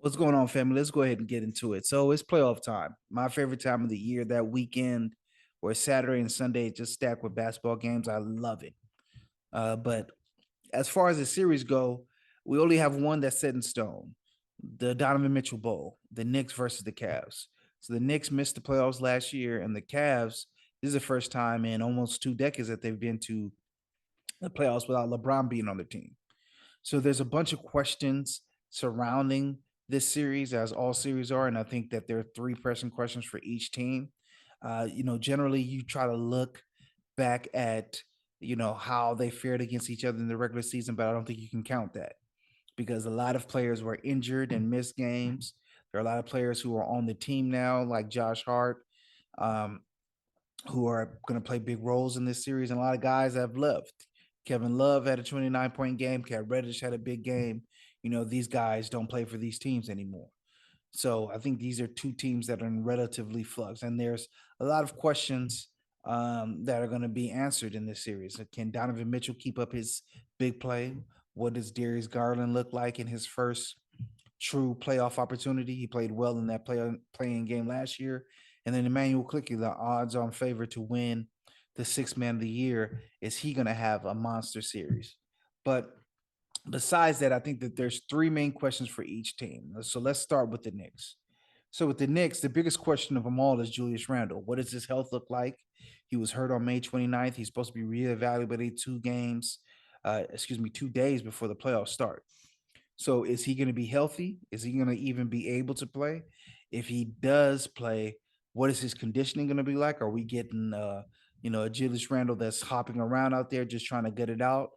What's going on, family? Let's go ahead and get into it. So it's playoff time. My favorite time of the year, that weekend where Saturday and Sunday just stacked with basketball games. I love it. But as far as the series go, we only have one that's set in stone: the Donovan Mitchell Bowl, the Knicks versus the Cavs. So the Knicks missed the playoffs last year, and the Cavs, this is the first time in almost 2 decades that they've been to the playoffs without LeBron being on the team. So there's a bunch of questions surrounding this series, as all series are, and I think that there are three pressing questions for each team. Generally you try to look back at how they fared against each other in the regular season, but I don't think you can count that because a lot of players were injured and missed games. There are a lot of players who are on the team now, like Josh Hart, um, who are going to play big roles in this series, and a lot of guys have left. Kevin Love had a 29-point game. Cat Reddish had a big game. These guys don't play for these teams anymore. So I think these are two teams that are in relatively flux, and there's a lot of questions that are going to be answered in this series. Can Donovan Mitchell keep up his big play? What does Darius Garland look like in his first true playoff opportunity? He played well in that playing game last year. And then Emmanuel Quickly, the odds-on favorite to win the sixth man of the year. Is he going to have a monster series? But besides that, I think that there's three main questions for each team. So let's start with the Knicks. So with the Knicks, the biggest question of them all is Julius Randle. What does his health look like? He was hurt on May 29th. He's supposed to be reevaluated 2 days before the playoffs start. So is he going to be healthy? Is he going to even be able to play? If he does play, what is his conditioning going to be like? Are we getting a Julius Randle that's hopping around out there just trying to get it out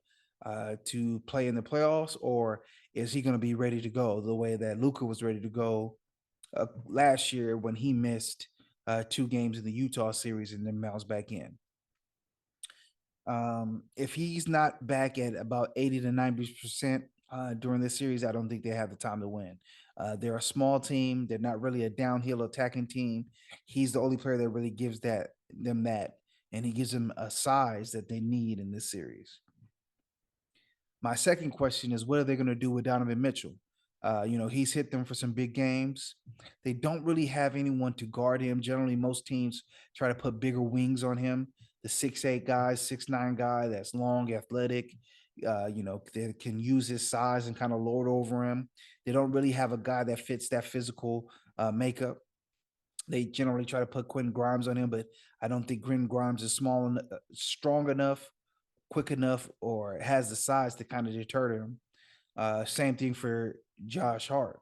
to play in the playoffs, or is he going to be ready to go the way that Luka was ready to go last year when he missed 2 games in the Utah series and then bounced back in? If he's not back at about 80 to 90% during this series, I don't think they have the time to win. They're a small team. They're not really a downhill attacking team. He's the only player that really gives them that, and he gives them a size that they need in this series. My second question is, what are they going to do with Donovan Mitchell? He's hit them for some big games. They don't really have anyone to guard him. Generally, most teams try to put bigger wings on him. The 6'8" guy, 6'9" guy that's long, athletic, that can use his size and kind of lord over him. They don't really have a guy that fits that physical makeup. They generally try to put Quentin Grimes on him, but I don't think Quentin Grimes is strong enough, quick enough, or has the size to kind of deter him. Same thing for Josh Hart.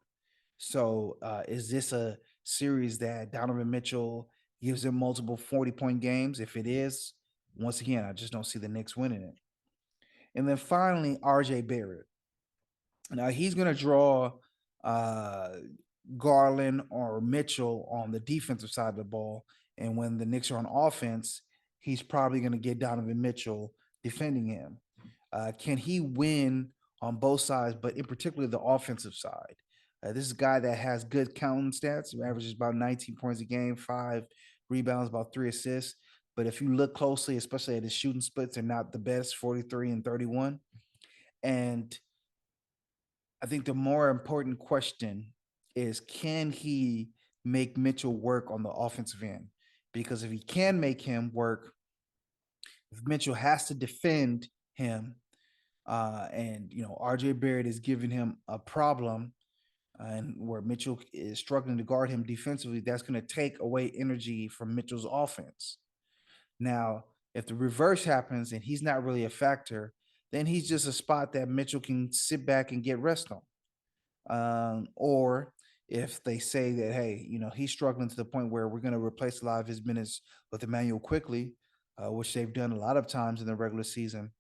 So is this a series that Donovan Mitchell gives him multiple 40-point games? If it is, once again, I just don't see the Knicks winning it. And then finally, RJ Barrett. Now he's going to draw uh, Garland or Mitchell on the defensive side of the ball. And when the Knicks are on offense, he's probably going to get Donovan Mitchell defending him. Can he win on both sides, but in particular the offensive side? This is a guy that has good counting stats. He averages about 19 points a game, 5 rebounds, about 3 assists. But if you look closely, especially at his shooting splits, they're not the best, 43 and 31. And I think the more important question is, can he make Mitchell work on the offensive end? Because if he can make him work, if Mitchell has to defend him, and RJ Barrett is giving him a problem, and where Mitchell is struggling to guard him defensively, that's going to take away energy from Mitchell's offense. Now, if the reverse happens and he's not really a factor, then he's just a spot that Mitchell can sit back and get rest on. Or if they say that, hey, he's struggling to the point where we're going to replace a lot of his minutes with Emmanuel Quickly, which they've done a lot of times in the regular season.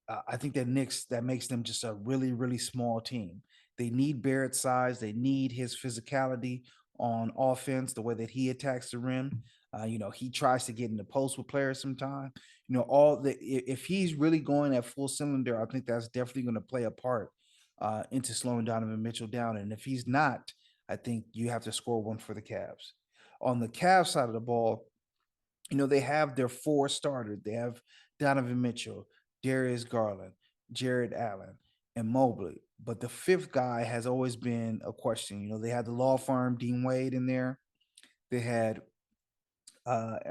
I think that makes them just a really, really small team. They need Barrett's size. They need his physicality on offense, the way that he attacks the rim. He tries to get in the post with players sometimes. If he's really going at full cylinder, I think that's definitely going to play a part into slowing Donovan Mitchell down. And if he's not, I think you have to score one for the Cavs. On the Cavs side of the ball, they have their 4 starters. They have Donovan Mitchell, Darius Garland, Jared Allen, and Mobley. But the fifth guy has always been a question. They had the law firm Dean Wade in there. They had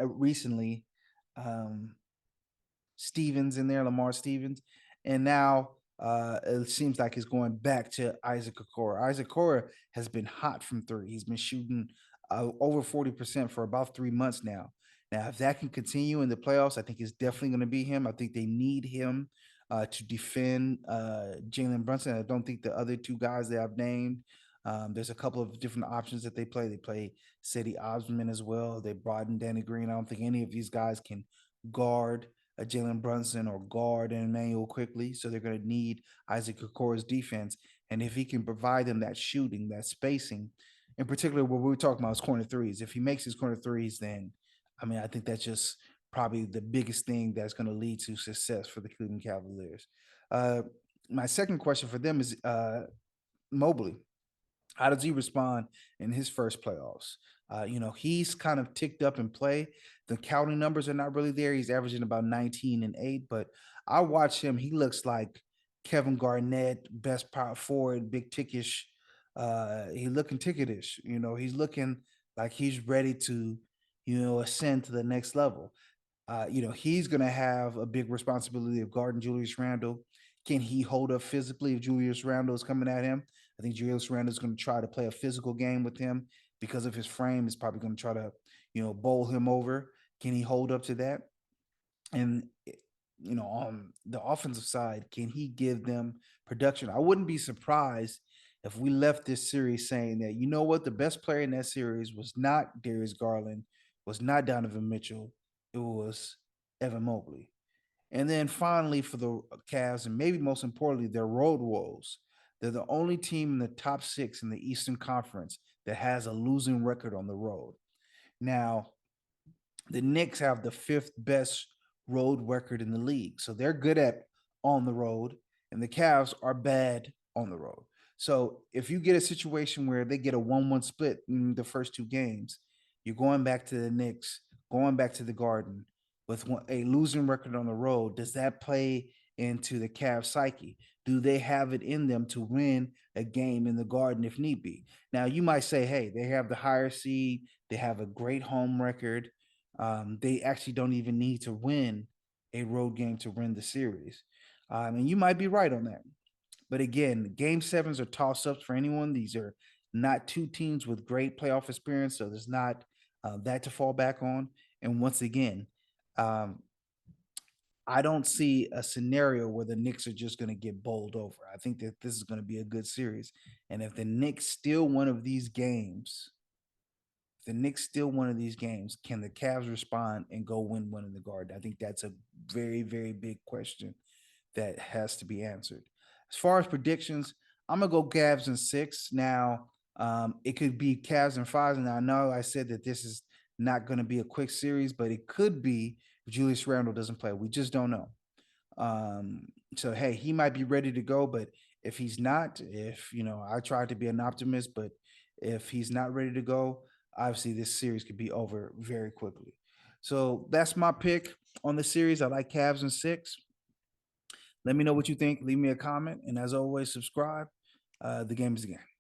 recently um, Stevens in there, Lamar Stevens, and now it seems like it's going back to Isaac Okoro. Isaac Okoro has been hot from three. He's been shooting over 40% for about 3 months now. Now, if that can continue in the playoffs, I think it's definitely going to be him. I think they need him to defend Jalen Brunson. I don't think the other two guys that I've named. There's a couple of different options that they play. They play Cedi Osman as well. They brought in Danny Green. I don't think any of these guys can guard a Jalen Brunson or guard and Emmanuel quickly. So they're going to need Isaac Okoro's defense. And if he can provide them that shooting, that spacing, in particular, what we were talking about is corner threes. If he makes his corner threes, then I think that's just probably the biggest thing that's going to lead to success for the Cleveland Cavaliers. Uh, my second question for them is Mobley. How does he respond in his first playoffs? He's kind of ticked up in play. The counting numbers are not really there. He's averaging about 19 and 8, but I watch him. He looks like Kevin Garnett, best power forward, big tickish. He's looking ticketish. He's looking like he's ready to, ascend to the next level. He's going to have a big responsibility of guarding Julius Randle. Can he hold up physically if Julius Randle is coming at him? I think Julius Randle is going to try to play a physical game with him because of his frame. He's probably going to try to, bowl him over. Can he hold up to that? And on the offensive side, can he give them production? I wouldn't be surprised if we left this series saying that, the best player in that series was not Darius Garland, was not Donovan Mitchell, it was Evan Mobley. And then finally for the Cavs, and maybe most importantly, their road woes. They're the only team in the top six in the Eastern Conference that has a losing record on the road. Now, the Knicks have the fifth best road record in the league. So they're good at on the road, and the Cavs are bad on the road. So if you get a situation where they get a 1-1 split in the first two games, you're going back to the Knicks, going back to the Garden with a losing record on the road. Does that play into the Cavs psyche? Do they have it in them to win a game in the Garden if need be? Now, you might say, hey, they have the higher seed, they have a great home record. They actually don't even need to win a road game to win the series. And you might be right on that. But again, game sevens are toss ups for anyone. These are not two teams with great playoff experience, so there's not that to fall back on. And once again, um, I don't see a scenario where the Knicks are just going to get bowled over. I think that this is going to be a good series. And if the Knicks steal one of these games, can the Cavs respond and go win one in the Garden? I think that's a very, very big question that has to be answered. As far as predictions, I'm gonna go Cavs in six. Now, it could be Cavs in five, and I know I said that this is not going to be a quick series, but it could be if Julius Randle doesn't play. We just don't know. So hey, he might be ready to go, but if he's not, if I tried to be an optimist, but if he's not ready to go, obviously this series could be over very quickly. So that's my pick on the series. I like Cavs in six. Let me know what you think. Leave me a comment, and as always, subscribe. The game is the game.